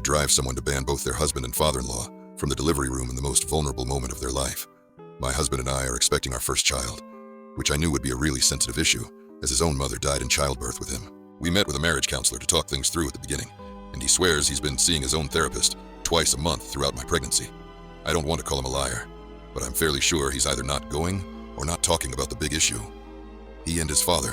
would drive someone to ban both their husband and father-in-law from the delivery room in the most vulnerable moment of their life. My husband and I are expecting our first child, which I knew would be a really sensitive issue, as his own mother died in childbirth with him. We met with a marriage counselor to talk things through at the beginning, and he swears he's been seeing his own therapist twice a month throughout my pregnancy. I don't want to call him a liar, but I'm fairly sure he's either not going or not talking about the big issue. He and his father,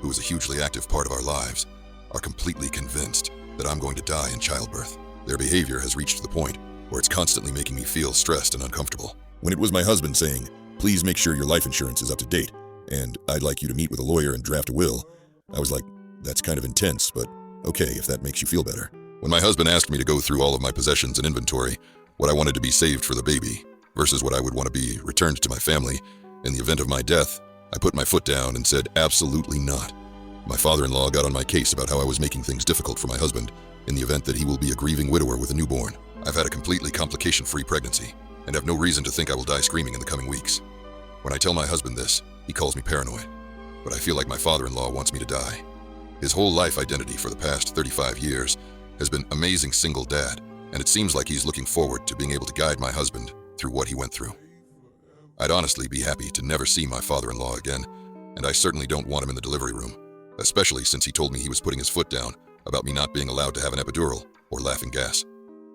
who is a hugely active part of our lives, are completely convinced that I'm going to die in childbirth. Their behavior has reached the point where it's constantly making me feel stressed and uncomfortable. When it was my husband saying, "Please make sure your life insurance is up to date, and I'd like you to meet with a lawyer and draft a will," I was like, that's kind of intense, but okay if that makes you feel better. When my husband asked me to go through all of my possessions and inventory, what I wanted to be saved for the baby versus what I would want to be returned to my family in the event of my death, I put my foot down and said absolutely not. My father-in-law got on my case about how I was making things difficult for my husband in the event that he will be a grieving widower with a newborn. I've had a completely complication-free pregnancy and have no reason to think I will die screaming in the coming weeks. When I tell my husband this, he calls me paranoid, but I feel like my father-in-law wants me to die. His whole life identity for the past 35 years has been amazing single dad, and it seems like he's looking forward to being able to guide my husband through what he went through. I'd honestly be happy to never see my father-in-law again, and I certainly don't want him in the delivery room, especially since he told me he was putting his foot down about me not being allowed to have an epidural or laughing gas.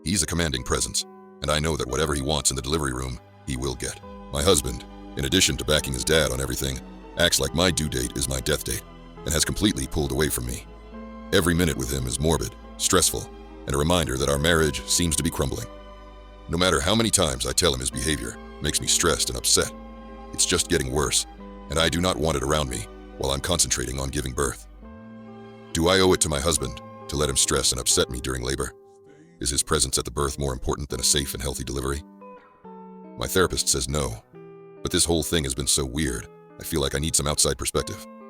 He's a commanding presence, and I know that whatever he wants in the delivery room, he will get. My husband, in addition to backing his dad on everything, acts like my due date is my death date and has completely pulled away from me. Every minute with him is morbid, stressful, and a reminder that our marriage seems to be crumbling. No matter how many times I tell him his behavior makes me stressed and upset, it's just getting worse, and I do not want it around me while I'm concentrating on giving birth. Do I owe it to my husband to let him stress and upset me during labor? Is his presence at the birth more important than a safe and healthy delivery? My therapist says no, but this whole thing has been so weird, I feel like I need some outside perspective.